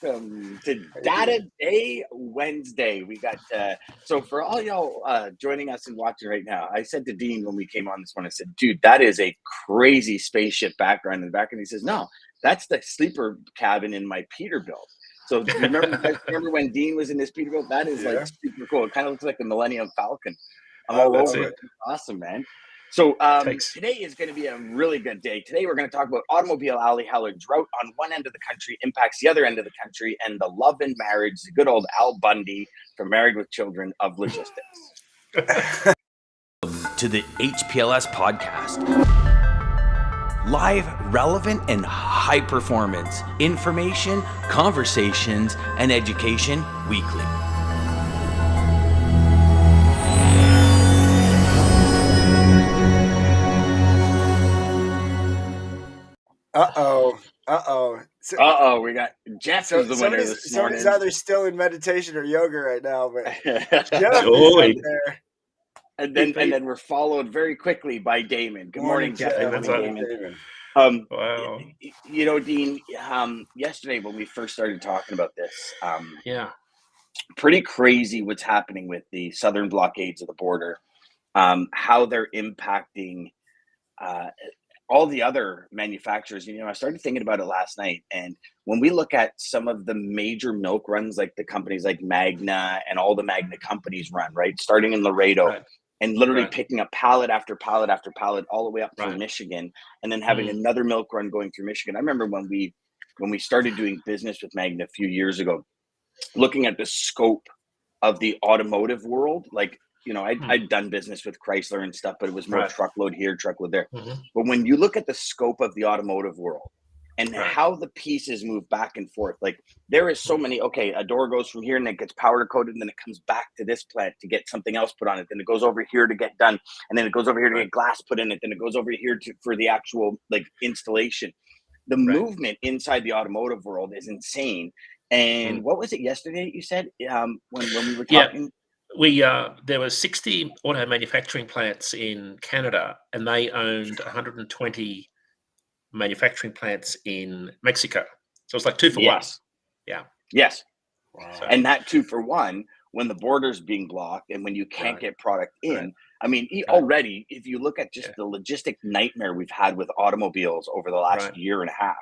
welcome to Data Day Wednesday. We got so for all y'all joining us and watching right now, I said to Dean when we came on this one, I said, dude, that is a crazy spaceship background in the background. He says, no, that's the sleeper cabin in my Peterbilt. So remember when Dean was in his Peterbilt? That is like super cool. It kind of looks like the Millennium Falcon. I'm all over it. Awesome, man. So today is going to be a really good day. Today we're going to talk about automobile alley, how a drought on one end of the country impacts the other end of the country, and the love and marriage, the good old Al Bundy from Married with Children of Logistics. To the HPLS podcast. Live, relevant, and high performance information, conversations, and education weekly. We got Jeff is the winner this morning. Somebody's either still in meditation or yoga right now, but Jeff is there. And then we're followed very quickly by Damon. Good morning, Jeff. Damon. Wow. You know, Dean, yesterday when we first started talking about this, pretty crazy what's happening with the southern blockades of the border, how they're impacting all the other manufacturers. You know, I started thinking about it last night, and when we look at some of the major milk runs, like the companies like Magna and all the Magna companies run, right, starting in Laredo, and literally picking up pallet after pallet after pallet all the way up through Michigan, and then having another milk run going through Michigan. I remember when we started doing business with Magna a few years ago, looking at the scope of the automotive world, like, you know, I'd done business with Chrysler and stuff, but it was more truckload here, truckload there. But when you look at the scope of the automotive world and how the pieces move back and forth, like there is so many, a door goes from here and it gets powder coated, and then it comes back to this plant to get something else put on it. Then it goes over here to get done. And then it goes over here to get glass put in it. Then it goes over here for the actual like installation. The movement inside the automotive world is insane. And what was it yesterday you said when we were talking? There were 60 auto manufacturing plants in Canada, and they owned 120 manufacturing plants in Mexico. So it's like 2 for 1. Yeah. Yes. Wow. And that 2 for 1, when the border's being blocked and when you can't get product in. I mean, already, if you look at just the logistic nightmare we've had with automobiles over the last year and a half,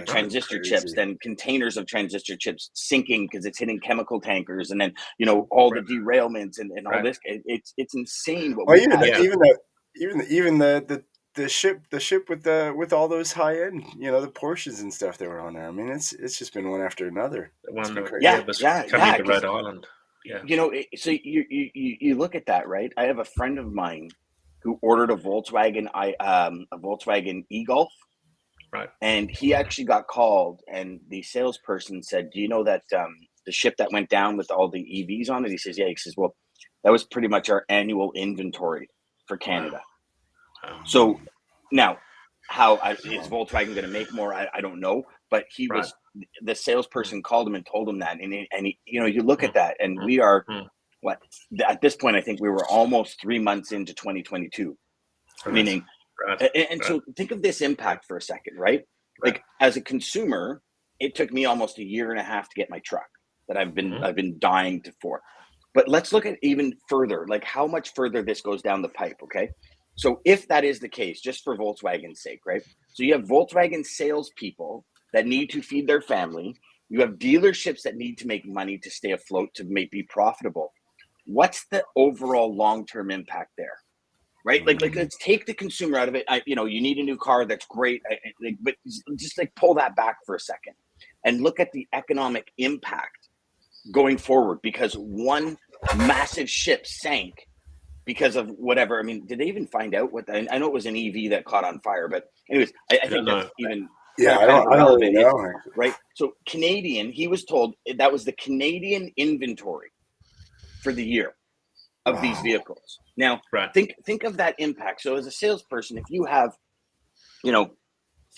transistor chips, then containers of transistor chips sinking because it's hitting chemical tankers, and then, you know, all the derailments and all this. It's insane. Even the ship with all those high end, you know, the Porsches and stuff that were on there. I mean, it's just been one after another. Coming to Rhode Island. Yeah. You know, so you look at that, right? I have a friend of mine who ordered a Volkswagen e-Golf. Right. And he actually got called, and the salesperson said, do you know that the ship that went down with all the EVs on it? He says, yeah. He says, well, that was pretty much our annual inventory for Canada. Wow. So now, how is Volkswagen going to make more? I don't know. But he was, the salesperson called him and told him that. And he, you know, you look at that, and we are, at this point, I think we were almost 3 months into 2022, meaning. So think of this impact for a second, right? Like as a consumer, it took me almost 1.5 years to get my truck that I've been dying for. But let's look at even further, like how much further this goes down the pipe. Okay. So if that is the case, just for Volkswagen's sake, right? So you have Volkswagen salespeople that need to feed their family. You have dealerships that need to make money to stay afloat, to be profitable. What's the overall long-term impact there? Right? Like let's take the consumer out of it. You need a new car. That's great. But just like pull that back for a second and look at the economic impact going forward, because one massive ship sank because of whatever. I mean, did they even find out what? I know it was an EV that caught on fire, but anyways, I think that's even. Yeah, I don't really know. Right? So Canadian, he was told that was the Canadian inventory for the year of these vehicles. Now, think of that impact. So as a salesperson, if you have,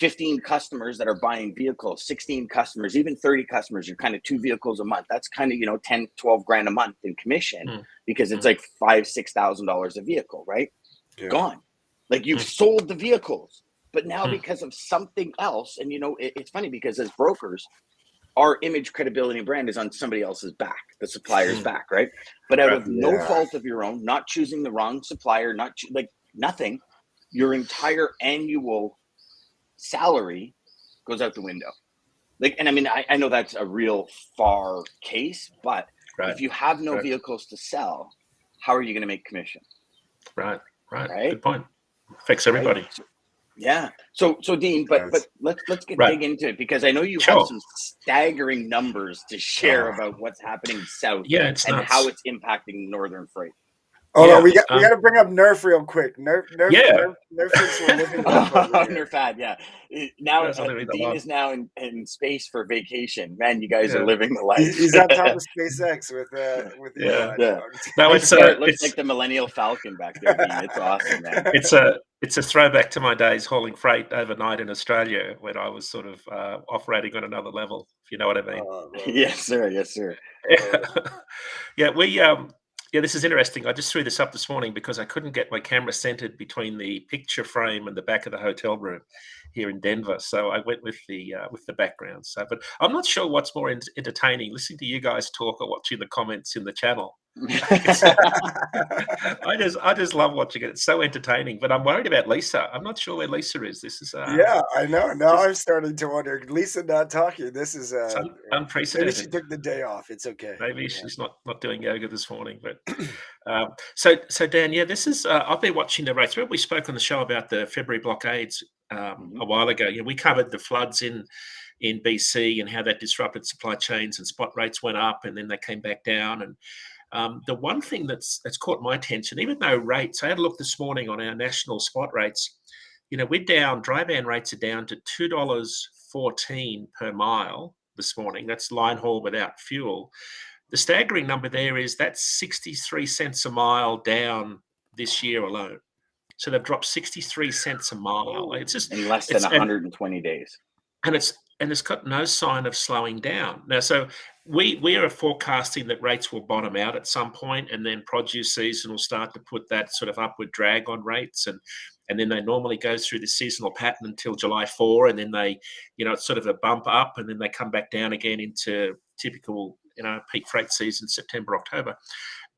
15 customers that are buying vehicles, 16 customers, even 30 customers, you're kind of 2 vehicles a month. That's kind of, 10, 12 grand a month in commission because it's like $5,000-$6,000 a vehicle, right? Yeah. Gone. Like you've sold the vehicles, but now because of something else, and it's funny because as brokers, our image, credibility, and brand is on somebody else's back, the supplier's back, right? But out of no fault of your own, not choosing the wrong supplier, like nothing, your entire annual salary goes out the window. Like, and I mean, I know that's a real far case, but if you have no vehicles to sell, how are you going to make commission? Right. Good point. Affects everybody. Right? So Dean, but let's dig into it, because I know you have some staggering numbers to share about what's happening south and nuts. How it's impacting northern freight. Hold on, we got to bring up Nerf real quick. Nerf thinks we're living Nerf, Now Dean is now in space for vacation. Man, you guys are living the life. He's on top of SpaceX with Elon. No, it looks like the Millennial Falcon back there, Dean. It's awesome, man. It's a throwback to my days hauling freight overnight in Australia when I was sort of operating on another level, if you know what I mean. Yes, sir. This is interesting. I just threw this up this morning because I couldn't get my camera centered between the picture frame and the back of the hotel room here in Denver. So I went with the background. So, but I'm not sure what's more entertaining, listening to you guys talk or watching the comments in the channel. I just love watching it. It's so entertaining. But I'm worried about Lisa. I'm not sure where Lisa is. This is I know. Now I'm starting to wonder. Lisa not talking. This is unprecedented. Maybe she took the day off. It's okay. Maybe she's not doing yoga this morning. But so Dan, this is. I've been watching the rates. Remember we spoke on the show about the February blockades a while ago. We covered the floods in BC and how that disrupted supply chains, and spot rates went up and then they came back down. And the one thing that's caught my attention, even though rates, I had a look this morning on our national spot rates, we're down, dry van rates are down to $2.14 per mile this morning. That's line haul without fuel. The staggering number there is that's 63 cents a mile down this year alone. So they've dropped 63 cents a mile. It's just in less than 120 days. And it's got no sign of slowing down. Now, so we are forecasting that rates will bottom out at some point, and then produce season will start to put that sort of upward drag on rates, and then they normally go through the seasonal pattern until July 4, and then they, it's sort of a bump up, and then they come back down again into typical, peak freight season, September, October.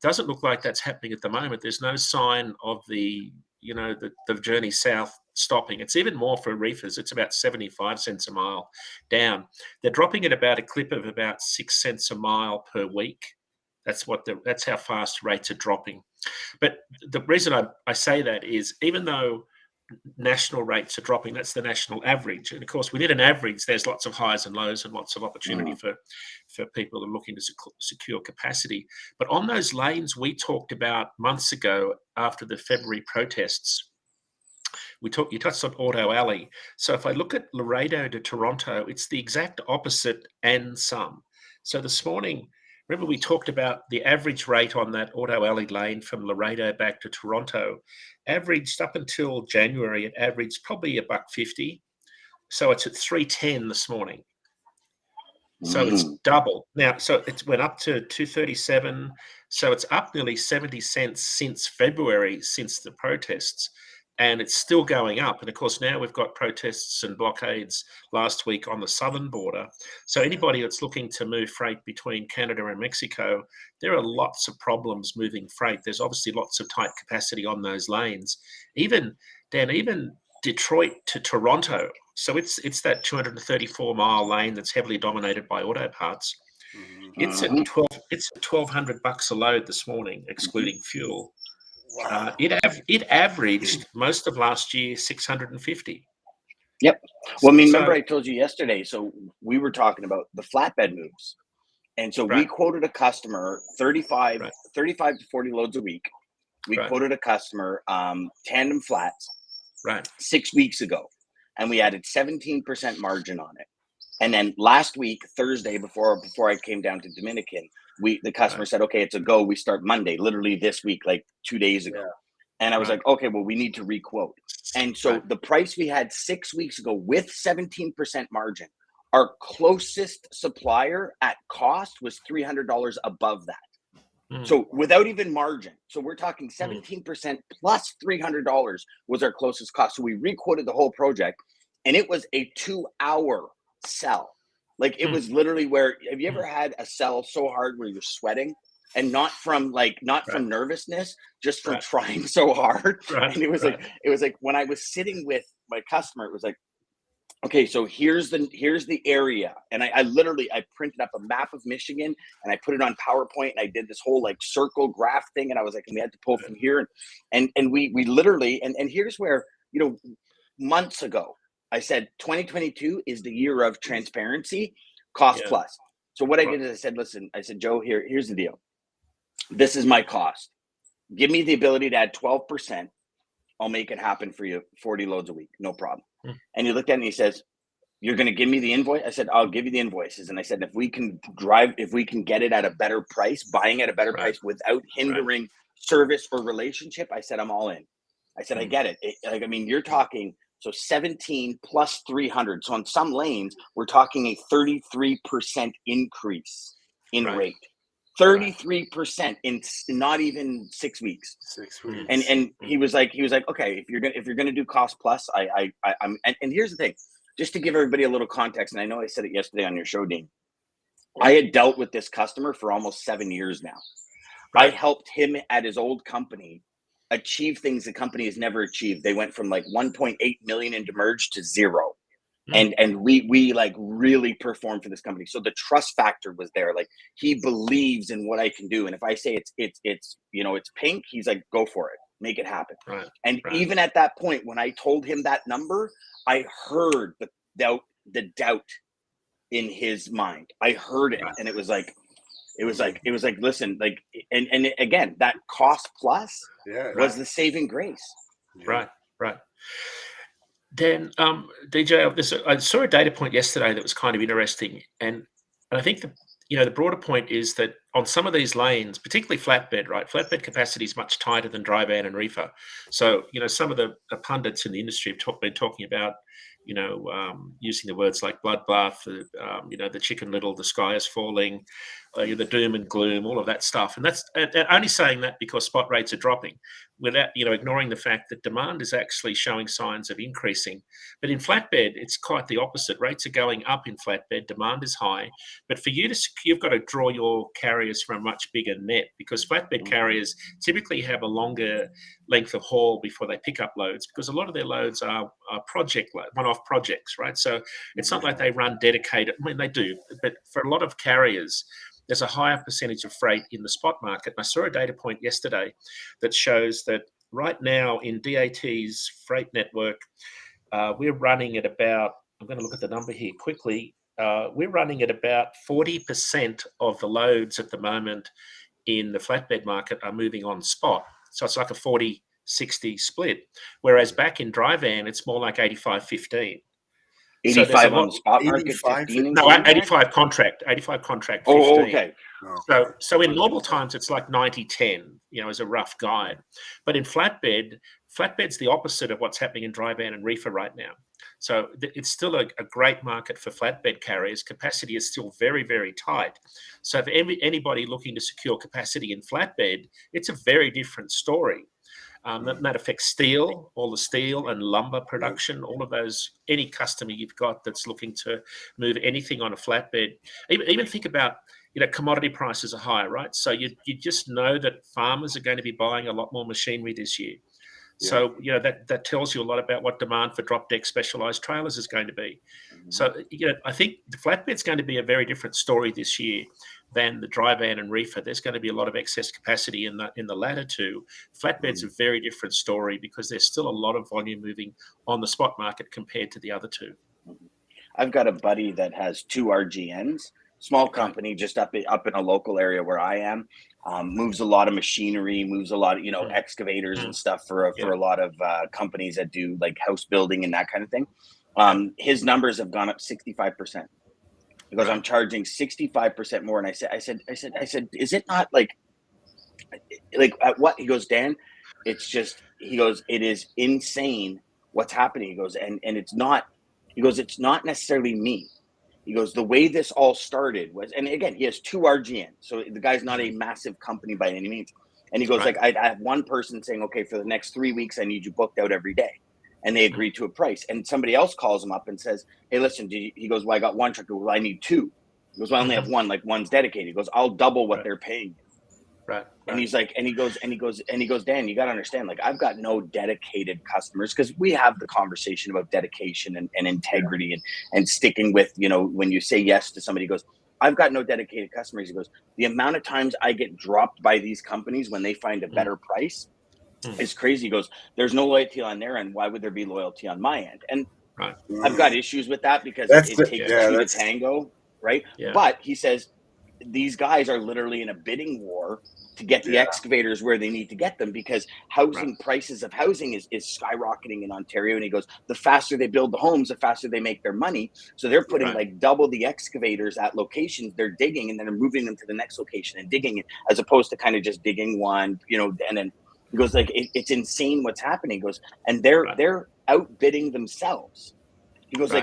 Doesn't look like that's happening at the moment. There's no sign of the journey south stopping. It's even more for reefers. It's about 75 cents a mile down. They're dropping at about a clip of about 6 cents a mile per week. That's how fast rates are dropping. But the reason I say that is, even though national rates are dropping, that's the national average. And of course, within an average, there's lots of highs and lows and lots of opportunity for people who are looking to secure capacity. But on those lanes we talked about months ago after the February protests, you touched on Auto Alley. So if I look at Laredo to Toronto, it's the exact opposite and some. So this morning, remember we talked about the average rate on that Auto Alley lane from Laredo back to Toronto, averaged up until January, it averaged probably $1.50. So it's at $3.10 this morning. So it's double. Now, so it went up to $2.37. So it's up nearly 70 cents since February, since the protests. And it's still going up. And of course, now we've got protests and blockades last week on the southern border. So anybody that's looking to move freight between Canada and Mexico, there are lots of problems moving freight. There's obviously lots of tight capacity on those lanes. Even Detroit to Toronto. So it's that 234-mile lane that's heavily dominated by auto parts. It's at $1,200 a load this morning, excluding fuel. Wow. It averaged most of last year $650. Yep. Well, I mean, remember I told you yesterday. So we were talking about the flatbed moves, and so we quoted a customer 35 to 40 loads a week. We quoted a customer tandem flats 6 weeks ago, and we added 17% margin on it. And then last week, Thursday, before I came down to Dominican, the customer said, okay, it's a go. We start Monday, literally this week, like 2 days ago. And I was like, okay, well, we need to requote. And so the price we had 6 weeks ago with 17% margin, our closest supplier at cost was $300 above that. So without even margin. So we're talking 17% plus $300 was our closest cost. So we requoted the whole project, and it was a 2-hour sell. Like it was literally where, have you ever had a sell so hard where you're sweating, and not from from nervousness, just from trying so hard. And it was like when I was sitting with my customer, it was like, okay, so here's the area. And I literally printed up a map of Michigan and I put it on PowerPoint, and I did this whole like circle graph thing. And I was like, and we had to pull from here. And we literally, and here's where, months ago, I said, 2022 is the year of transparency, cost plus. So what I did is I said, listen, I said, Joe, here's the deal. This is my cost. Give me the ability to add 12%. I'll make it happen for you, 40 loads a week, no problem. And he looked at me and he says, you're going to give me the invoice? I said, I'll give you the invoices. And I said, if we can get it at a better price, buying at a better price without hindering service or relationship, I said, I'm all in. I said, I get it. You're talking, so 17 plus 300. So on some lanes, we're talking a 33% increase in rate. 33% in not even 6 weeks. 6 weeks. And he was like, okay, if you're gonna do cost plus, I'm and here's the thing, just to give everybody a little context, and I know I said it yesterday on your show, Dean. I had dealt with this customer for almost 7 years now. I helped him at his old company achieve things the company has never achieved. They went from like 1.8 million in demurrage to zero. And we like really performed for this company. So the trust factor was there. Like, he believes in what I can do. And if I say it's pink, he's like, go for it, make it happen. Even at that point, when I told him that number, I heard the doubt in his mind. I heard it. And it was like, listen, like, and again, that cost plus was the saving grace. Right. Then, DJ, I saw a data point yesterday that was kind of interesting, and I think the broader point is that on some of these lanes, particularly flatbed, flatbed capacity is much tighter than dry van and reefer. So, some of the pundits in the industry have been talking about, using the words like bloodbath, the Chicken Little, the sky is falling, the doom and gloom, all of that stuff. And that's only saying that because spot rates are dropping, without ignoring the fact that demand is actually showing signs of increasing. But in flatbed, it's quite the opposite. Rates are going up in flatbed, demand is high. But for you've got to draw your carriers from a much bigger net, because flatbed carriers typically have a longer length of haul before they pick up loads, because a lot of their loads are project one-off projects, right? So it's not like they run dedicated. I mean, they do, but for a lot of carriers, there's a higher percentage of freight in the spot market. And I saw a data point yesterday that shows that right now in DAT's freight network, we're running at about, I'm going to look at the number here quickly, we're running at about 40% of the loads at the moment in the flatbed market are moving on spot. So it's like a 40-60 split. Whereas back in dry van, it's more like 85-15. 85 on the spot market, 15? No, 85 contract, 15. Oh, okay. So in normal times, it's like 90-10, as a rough guide. But in flatbed's the opposite of what's happening in dry van and reefer right now. So it's still a great market for flatbed carriers. Capacity is still very, very tight. So if anybody looking to secure capacity in flatbed, it's a very different story. That affects steel, all the steel and lumber production, all of those, any customer you've got that's looking to move anything on a flatbed. Even think about, commodity prices are higher, right? So you just know that farmers are going to be buying a lot more machinery this year. So, that tells you a lot about what demand for drop deck specialized trailers is going to be. So, I think the flatbed's going to be a very different story this year than the dry van and reefer. There's going to be a lot of excess capacity in the latter two. Flatbed's a very different story because there's still a lot of volume moving on the spot market compared to the other two. I've got a buddy that has 2 RGNs, small company just up in a local area where I am. Moves a lot of machinery, moves a lot of, excavators and stuff for a lot of companies that do like house building and that kind of thing. His numbers have gone up 65%. Because I'm charging 65% more. And I said, is it not like at what? He goes, Dan, it is insane what's happening. He goes, and it's not necessarily me. He goes, the way this all started was, and again, he has 2 RGN. So the guy's not a massive company by any means. And he goes, I have one person saying, okay, for the next 3 weeks, I need you booked out every day. and they agree to a price. And somebody else calls him up and says, "Hey, listen," he goes, "Well, I got one truck." Well, I need two. He goes, "Well, I only have one. Like one's dedicated." He goes, "I'll double what they're paying you." Right. And he's like, and he goes, "Dan, you got to understand, like, I've got no dedicated customers," because we have the conversation about dedication and integrity and sticking with, when you say yes to somebody. He goes, "I've got no dedicated customers." He goes, "The amount of times I get dropped by these companies when they find a better price is crazy." He goes, "There's no loyalty on their end. Why would there be loyalty on my end?" And I've got issues with that because it takes two to tango, right? Yeah. But he says these guys are literally in a bidding war to get the excavators where they need to get them, because prices of housing is skyrocketing in Ontario. And he goes, the faster they build the homes, the faster they make their money. So they're putting like double the excavators at locations they're digging, and then they're moving them to the next location and digging it, as opposed to kind of just digging one, and then he goes, like, it's insane what's happening. He goes, and they're outbidding themselves. He goes,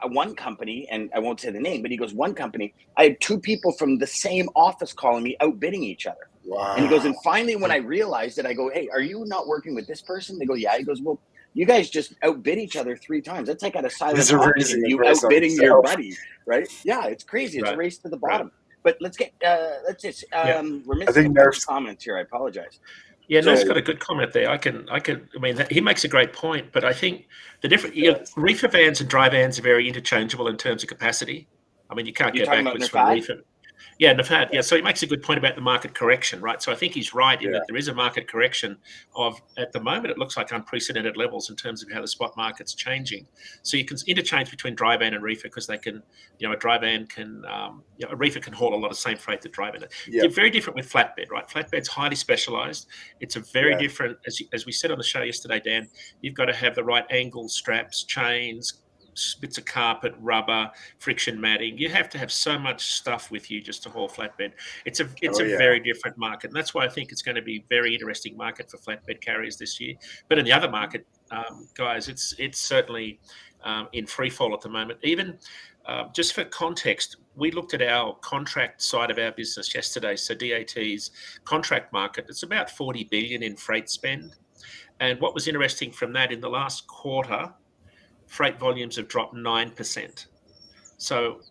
one company, and I won't say the name, but he goes, one company, I had two people from the same office calling me, outbidding each other. Wow. And he goes, and finally, when I realized it, I go, "Hey, are you not working with this person?" They go, "Yeah." He goes, "Well, you guys just outbid each other 3 times. That's like at a silent auction, you outbidding your buddy, right?" Yeah, it's crazy. It's a race to the bottom. But let's we're missing a bunch of comments here. I apologize. Yeah, Nerf's got a good comment there. He makes a great point, but I think the different reefer vans and dry vans are very interchangeable in terms of capacity. I mean, you can't go backwards from reefer. Yeah, Nafad. Yeah, so he makes a good point about the market correction, right? So I think he's right in that there is a market correction at the moment, it looks like unprecedented levels in terms of how the spot market's changing. So you can interchange between dry van and reefer, because they can, a dry van can, a reefer can haul a lot of the same freight that dry van. They're very different with flatbed, right? Flatbed's highly specialized. It's a very different, as we said on the show yesterday, Dan, you've got to have the right angles, straps, chains, bits of carpet, rubber, friction matting. You have to have so much stuff with you just to haul flatbed. It's a very different market, and that's why I think it's going to be a very interesting market for flatbed carriers this year. But in the other market, guys, it's certainly in free fall at the moment. Even just for context, we looked at our contract side of our business yesterday. So DAT's contract market, it's about 40 billion in freight spend. And what was interesting from that, in the last quarter, freight volumes have dropped 9%. So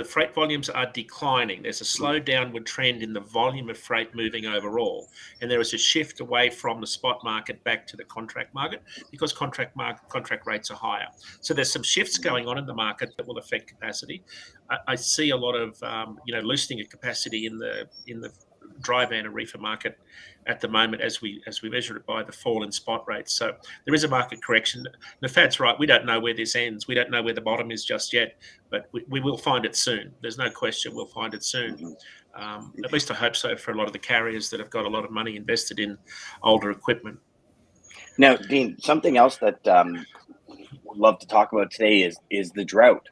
freight volumes are declining. There's a slow downward trend in the volume of freight moving overall. And there is a shift away from the spot market back to the contract market, because contract rates are higher. So there's some shifts going on in the market that will affect capacity. I see a lot of loosening of capacity in the dry van and reefer market at the moment, as we measure it by the fall in spot rates. So there is a market correction. Nafad's right. We don't know where this ends. We don't know where the bottom is just yet, but we will find it soon. There's no question we'll find it soon. At least I hope so, for a lot of the carriers that have got a lot of money invested in older equipment. Now, Dean, something else that we'd love to talk about today is the drought,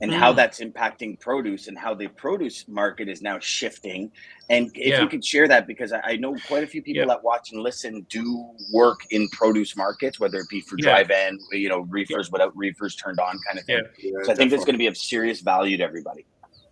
and how that's impacting produce, and how the produce market is now shifting. And if you could share that, because I know quite a few people that watch and listen do work in produce markets, whether it be for dry van, reefers without reefers turned on kind of thing. So I think it's going to be of serious value to everybody.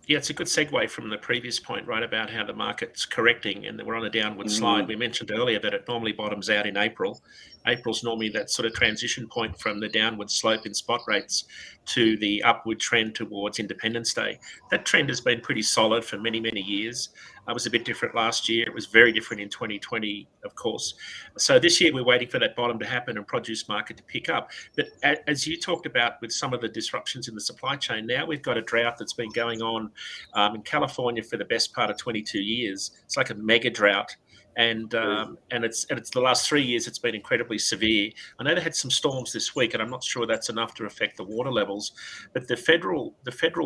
Yeah, it's a good segue from the previous point, right, about how the market's correcting and that we're on a downward slide. We mentioned earlier that it normally bottoms out in April. April's normally that sort of transition point from the downward slope in spot rates to the upward trend towards Independence Day. That trend has been pretty solid for many, many years. It was a bit different last year. It was very different in 2020, of course. So this year we're waiting for that bottom to happen and produce market to pick up. But as you talked about with some of the disruptions in the supply chain, now we've got a drought that's been going on in California for the best part of 22 years. It's like a mega drought. And it's the last 3 years it's been incredibly severe. I know they had some storms this week, and I'm not sure that's enough to affect the water levels. But the federal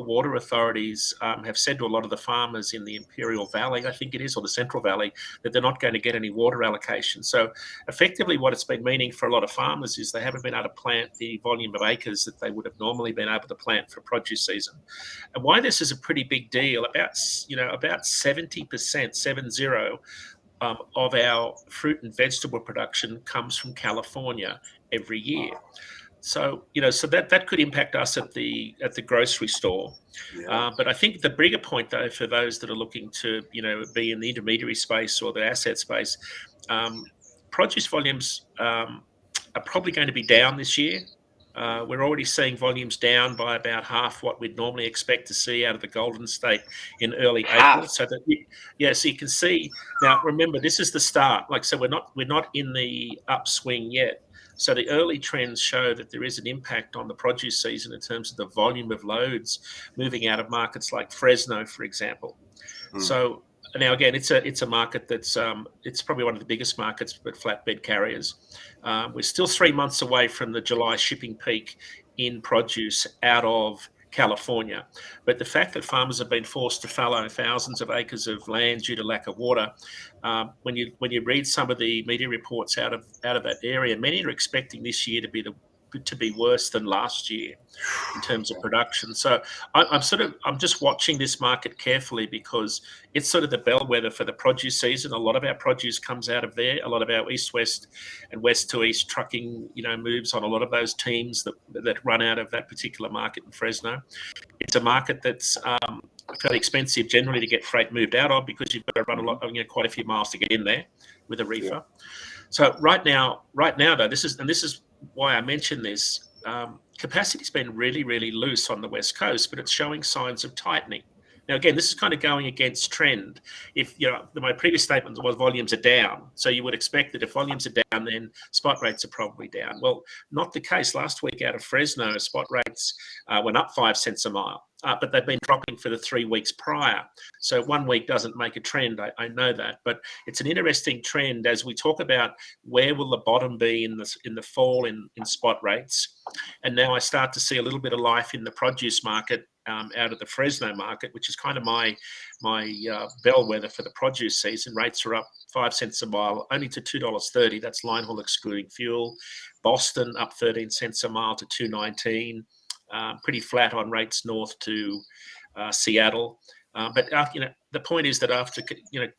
water authorities have said to a lot of the farmers in the Imperial Valley, I think it is, or the Central Valley, that they're not going to get any water allocation. So effectively, what it's been meaning for a lot of farmers is they haven't been able to plant the volume of acres that they would have normally been able to plant for produce season. And why this is a pretty big deal, about 70%, 70, of our fruit and vegetable production comes from California every year. So that could impact us at the grocery store. But I think the bigger point, though, for those that are looking to be in the intermediary space or the asset space, produce volumes are probably going to be down this year. We're already seeing volumes down by about half what we'd normally expect to see out of the Golden State in early April. So that so you can see now. Remember, this is the start. So we're not in the upswing yet. So the early trends show that there is an impact on the produce season in terms of the volume of loads moving out of markets like Fresno, for example. So now again, it's a market that's it's probably one of the biggest markets for flatbed carriers. We're still 3 months away from the July shipping peak in produce out of California, but the fact that farmers have been forced to fallow thousands of acres of land due to lack of water, when you read some of the media reports out of that area, many are expecting this year to be worse than last year in terms of production. So I'm just watching this market carefully because it's sort of the bellwether for the produce season. A lot of our produce comes out of there. A lot of our east-west and west-to-east trucking, moves on a lot of those teams that run out of that particular market in Fresno. It's a market that's fairly expensive generally to get freight moved out of because you've got to run quite a few miles to get in there with a reefer. Yeah. So right now, though, this is why I mentioned this. Capacity's been really, really loose on the West Coast, but it's showing signs of tightening. Now, again, this is kind of going against trend. If my previous statement was volumes are down, so you would expect that if volumes are down, then spot rates are probably down. Well, not the case. Last week out of Fresno, spot rates went up 5 cents a mile, but they've been dropping for the 3 weeks prior. So 1 week doesn't make a trend. I know that, but it's an interesting trend as we talk about where will the bottom be in the fall in spot rates. And now I start to see a little bit of life in the produce market out of the Fresno market, which is kind of my bellwether for the produce season. Rates are up 5 cents a mile, only to $2.30. That's line haul excluding fuel. Boston up 13 cents a mile to $2.19. Pretty flat on rates north to Seattle. But the point is that after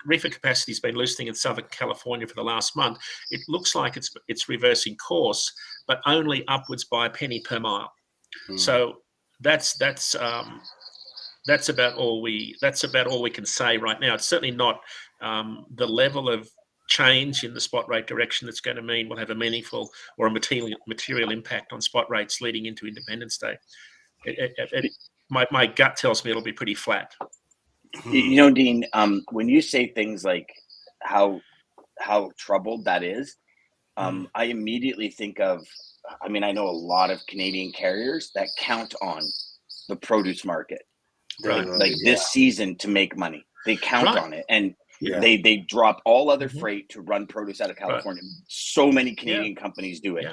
reefer capacity has been loosening in Southern California for the last month, it looks like it's reversing course, but only upwards by a penny per mile. So that's about all we can say right now. It's certainly not the level of change in the spot rate direction that's going to mean we'll have a meaningful or a material impact on spot rates leading into Independence Day. My gut tells me it'll be pretty flat. Dean, when you say things like how troubled that is, I immediately think of, I know a lot of Canadian carriers that count on the produce market, this season to make money. They count on it, and they drop all other freight to run produce out of California. So many Canadian companies do it.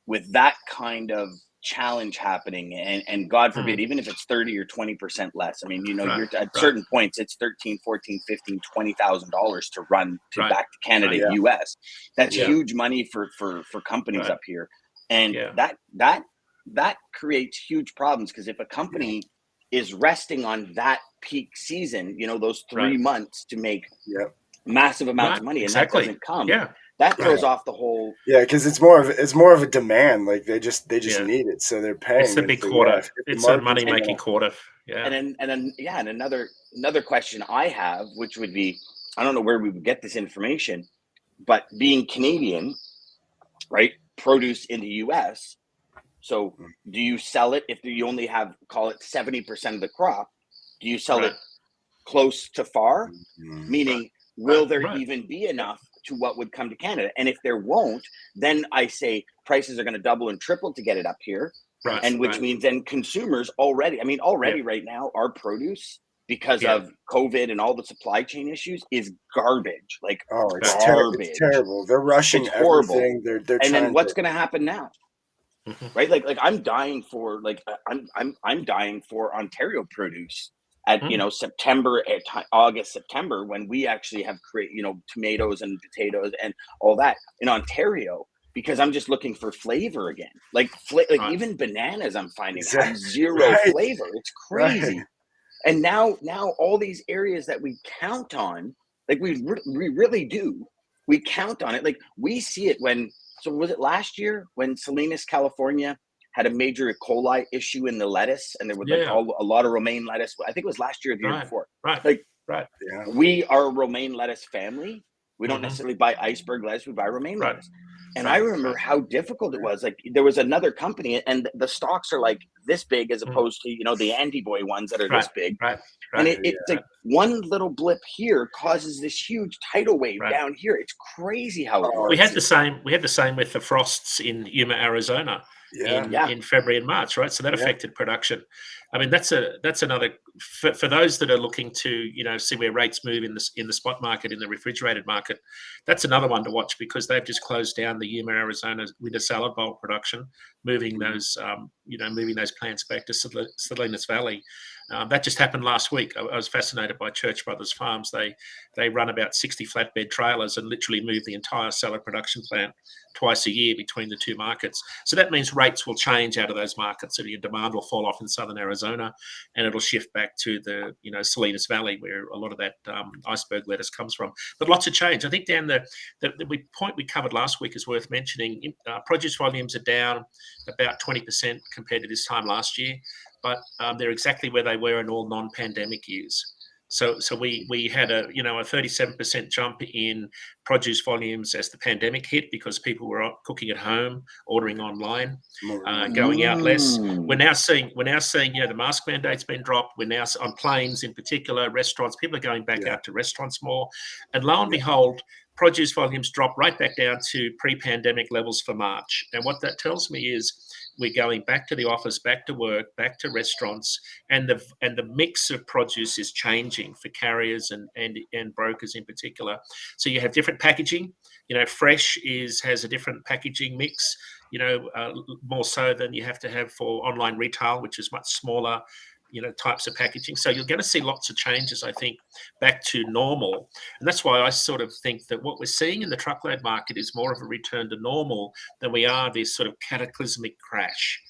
With that kind of challenge happening, and God forbid, even if it's 30 or 20% less, you're at certain points, it's $13,000, $14,000, $15,000, $20,000 to run back to Canada, US. That's huge money for companies up here. And that creates huge problems, because if a company is resting on that peak season, those 3 months to make massive amounts of money, and that doesn't come. That throws off the whole. Yeah, because it's more of a demand. Like they just need it, so they're paying. It's the big quarter. It's a money making quarter. Yeah. And another question I have, which would be, I don't know where we would get this information, but being Canadian, right? Produce in the U.S. So do you sell it if you only have, call it 70% of the crop? Do you sell it close to far? Meaning, will there even be enough to what would come to Canada? And if there won't, then I say prices are going to double and triple to get it up here. And which means then consumers already right now, our produce, because of COVID and all the supply chain issues, is garbage. Like, it's garbage. It's terrible. They're rushing everything. They're and then what's going to happen now? Right? Like I'm dying for I'm dying for Ontario produce at September, August, September, when we actually have tomatoes and potatoes and all that in Ontario, because I'm just looking for flavor again. Even bananas, I'm finding have zero flavor. It's crazy. And now all these areas that we count on, like we really do, we count on it. Like we see it when. So was it last year when Salinas, California had a major E. coli issue in the lettuce, and there was a lot of romaine lettuce? I think it was last year or the year before. We are a romaine lettuce family. We don't necessarily buy iceberg lettuce, we buy romaine lettuce. And I remember how difficult it was. Like there was another company, and the stocks are like this big as opposed to the Andy Boy ones that are this big. Right. And it's like one little blip here causes this huge tidal wave down here. It's crazy how it works. We had the same with the frosts in Yuma, Arizona. In February and March, right? So that affected production. I mean, that's another for those that are looking to see where rates move in the spot market, in the refrigerated market. That's another one to watch because they've just closed down the Yuma, Arizona winter salad bowl production, moving those plants back to Salinas Valley. That just happened last week. I was fascinated by Church Brothers Farms. They run about 60 flatbed trailers and literally move the entire salad production plant twice a year between the two markets. So that means rates will change out of those markets. So your demand will fall off in southern Arizona, and it'll shift back to the Salinas Valley, where a lot of that iceberg lettuce comes from. But lots of change. I think, Dan, the point we covered last week is worth mentioning. Produce volumes are down about 20% compared to this time last year, but they're exactly where they were in all non-pandemic years. So we had a 37% jump in produce volumes as the pandemic hit because people were cooking at home, ordering online, going out less. We're now seeing the mask mandate's been dropped. We're now on planes in particular, restaurants. People are going back out to restaurants more, and lo and behold, produce volumes drop right back down to pre-pandemic levels for March. And what that tells me is we're going back to the office, back to work, back to restaurants, and the mix of produce is changing for carriers and brokers in particular. So you have different packaging. Fresh has a different packaging mix. More so than you have to have for online retail, which is much smaller. Types of packaging. So you're going to see lots of changes, I think, back to normal. And that's why I sort of think that what we're seeing in the truckload market is more of a return to normal than we are this sort of cataclysmic crash.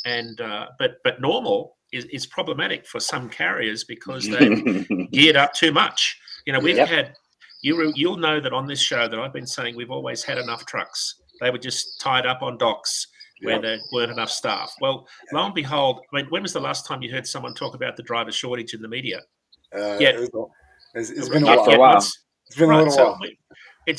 And but normal is problematic for some carriers because they've geared up too much. We've had, you'll know that on this show that I've been saying we've always had enough trucks. They were just tied up on docks where there weren't enough staff. Well, lo and behold, when was the last time you heard someone talk about the driver shortage in the media? It's been a while. while. It's been a little while.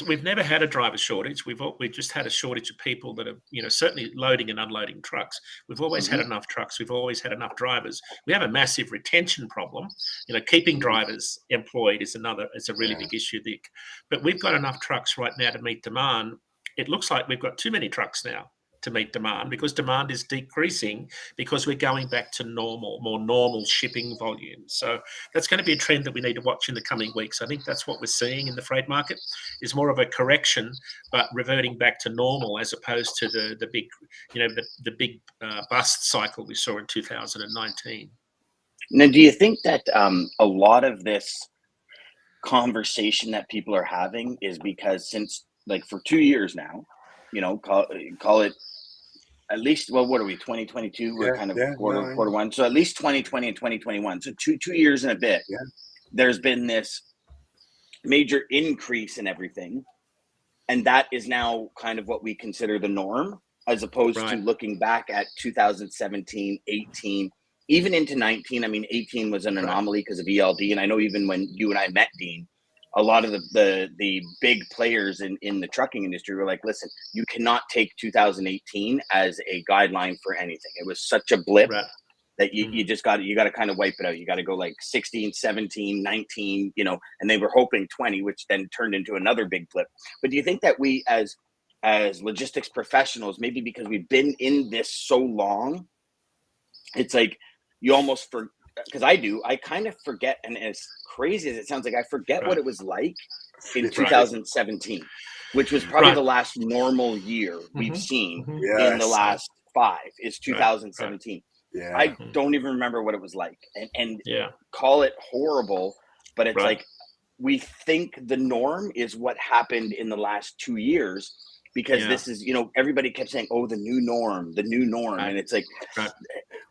We've never had a driver shortage. We've just had a shortage of people that are, certainly loading and unloading trucks. We've always had enough trucks. We've always had enough drivers. We have a massive retention problem. Keeping drivers employed is a really big issue. But we've got enough trucks right now to meet demand. It looks like we've got too many trucks now to meet demand because demand is decreasing because we're going back to more normal shipping volumes. So that's going to be a trend that we need to watch in the coming weeks. I think that's what we're seeing in the freight market is more of a correction, but reverting back to normal as opposed to the big, the big bust cycle we saw in 2019. Now, do you think that a lot of this conversation that people are having is because since for 2 years now, call it at least, well, what are we, 2022? We're kind of quarter one. So at least 2020 and 2021. So two years and a bit. Yeah. There's been this major increase in everything. And that is now kind of what we consider the norm, as opposed to looking back at 2017, 18, even into 19. I mean, 18 was an anomaly because of ELD. And I know even when you and I met, Dean, a lot of the big players in the trucking industry were like, listen, you cannot take 2018 as a guideline for anything. It was such a blip that you just got to kind of wipe it out. You got to go like 16, 17, 19, and they were hoping 20, which then turned into another big blip. But do you think that we as logistics professionals, maybe because we've been in this so long, it's like you almost because I kind of forget, and as crazy as it sounds, like I forget what it was like in 2017, which was probably the last normal year we've seen in the last 5 is 2017. Yeah. I don't even remember what it was like, and call it horrible, but it's like we think the norm is what happened in the last 2 years because this is, everybody kept saying, oh, the new norm, and it's like.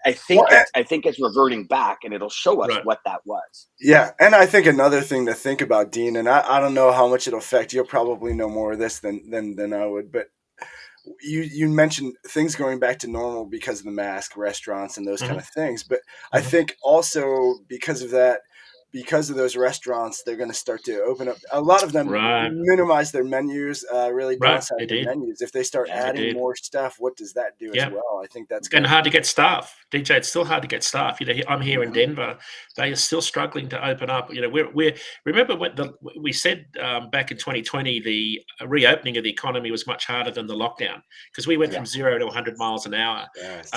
I think it's reverting back, and it'll show us what that was. Yeah, and I think another thing to think about, Dean, and I don't know how much it'll affect. You'll probably know more of this than I would, but you mentioned things going back to normal because of the mask, restaurants, and those kind of things. But I think also because of that, because of those restaurants, they're going to start to open up. A lot of them minimize their menus, really downsize their menus. If they start adding more stuff, what does that do as well? I think that's and hard to get staff. DJ, it's still hard to get staff. I'm here in Denver. They are still struggling to open up. We're remember what we said back in 2020, the reopening of the economy was much harder than the lockdown because we went from 0 to 100 miles an hour. Yes.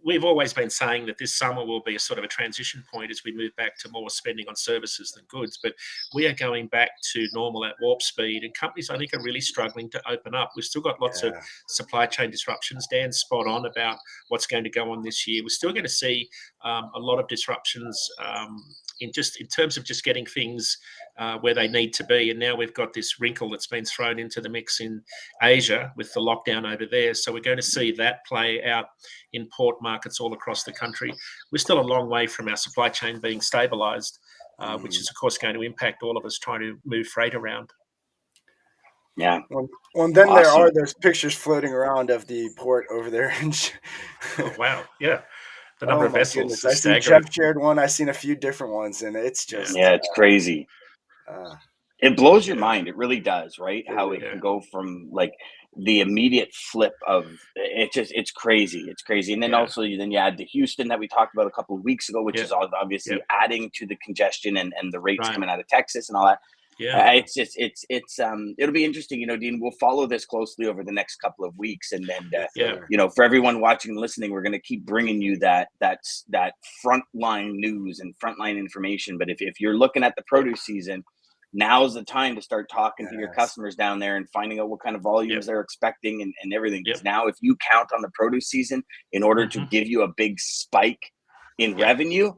We've always been saying that this summer will be a sort of a transition point as we move back to more spending on services than goods, but we are going back to normal at warp speed, and companies I think are really struggling to open up. We've still got lots of supply chain disruptions. Dan's spot on about what's going to go on this year. We're still going to see a lot of disruptions in terms of just getting things where they need to be. And now we've got this wrinkle that's been thrown into the mix in Asia with the lockdown over there. So we're going to see that play out in port markets all across the country. We're still a long way from our supply chain being stabilized, which is, of course, going to impact all of us trying to move freight around. Yeah. Well, then there are those pictures floating around of the port over there. Oh, wow. Yeah. The number of vessels. I see Jeff shared one. I've seen a few different ones, and it's just it's crazy. It blows your mind. It really does, right? How it can go from like the immediate flip of it's crazy. It's crazy. And then also then you add to Houston that we talked about a couple of weeks ago, which is obviously adding to the congestion and the rates coming out of Texas and all that. Yeah, it'll be interesting, Dean. We'll follow this closely over the next couple of weeks, and then for everyone watching and listening, we're going to keep bringing you that frontline news and frontline information. But if you're looking at the produce season, now's the time to start talking to your customers down there and finding out what kind of volumes they're expecting and everything. Because now, if you count on the produce season in order to give you a big spike in revenue,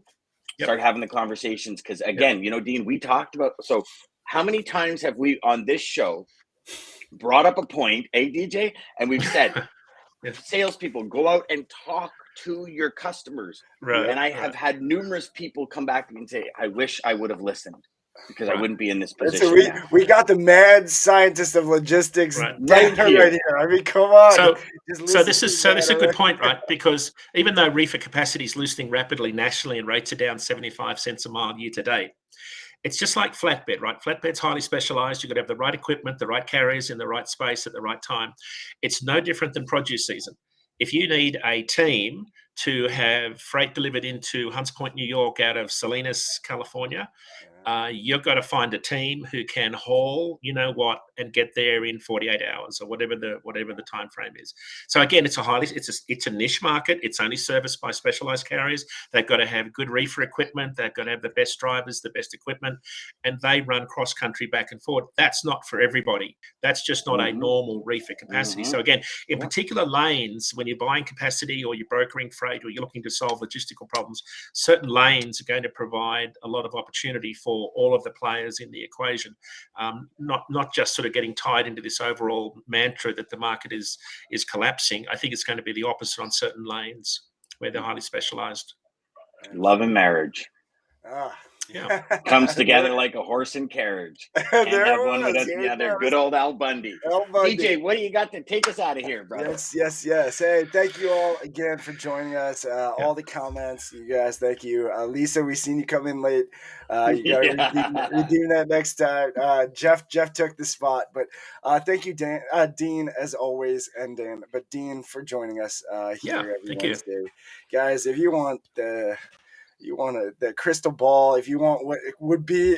start having the conversations. Because again, Dean, we talked about how many times have we on this show brought up a point, DJ, and we've said, salespeople, go out and talk to your customers. Right, and I have had numerous people come back to me and say, I wish I would have listened because I wouldn't be in this position. So we got the mad scientist of logistics right here. I mean, come on. So this is a good point, right? Because even though reefer capacity is loosening rapidly nationally and rates are down 75 cents a mile year to date, it's just like flatbed, right? Flatbed's highly specialized. You've got to have the right equipment, the right carriers in the right space at the right time. It's no different than produce season. If you need a team to have freight delivered into Hunts Point, New York out of Salinas, California, you've got to find a team who can haul, and get there in 48 hours or whatever the time frame is. So again, it's a niche market. It's only serviced by specialized carriers. They've got to have good reefer equipment. They've got to have the best drivers, the best equipment, and they run cross country back and forth. That's not for everybody. That's just not a normal reefer capacity. So again, in particular lanes, when you're buying capacity or you're brokering freight or you're looking to solve logistical problems, certain lanes are going to provide a lot of opportunity for all of the players in the equation, not just sort of getting tied into this overall mantra that the market is collapsing. I think it's going to be the opposite on certain lanes where they're highly specialized. Love and marriage. Yeah, comes together like a horse and carriage. They're good old Al Bundy. DJ, what do you got to take us out of here, brother? Yes. Hey, thank you all again for joining us. All the comments, you guys, thank you. Lisa, we seen you come in late. You got to redeem that next time. Jeff took the spot, but thank you, Dean, as always, and Dan. But Dean, for joining us here every Wednesday, guys. If you want the crystal ball, if you want what would be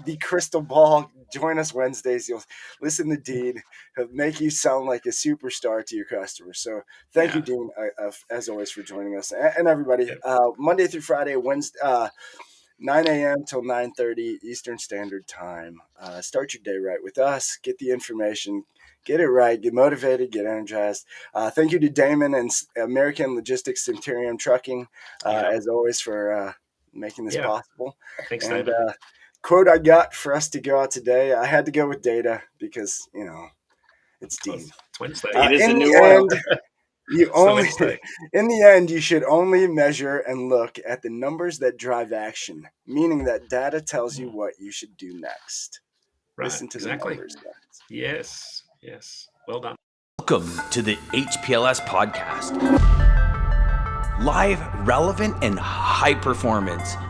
the crystal ball, join us Wednesdays. You'll listen to Dean. He'll make you sound like a superstar to your customers. So thank you, Dean, as always, for joining us. And everybody, Monday through Friday, Wednesday, 9 a.m. till 9:30 Eastern Standard Time. Start your day right with us. Get the information. Get it right. Get motivated. Get energized. Thank you to Damon and American Logistics Centurion Trucking, as always, for making this possible. Thanks, and David. Quote I got for us to go out today, I had to go with data because, it's Dean. It's Wednesday. It is a new world. In the end, you should only measure and look at the numbers that drive action, meaning that data tells you what you should do next. Right, listen to the numbers, guys. Yes. Well done. Welcome to the HPLS podcast. Live, relevant, and high performance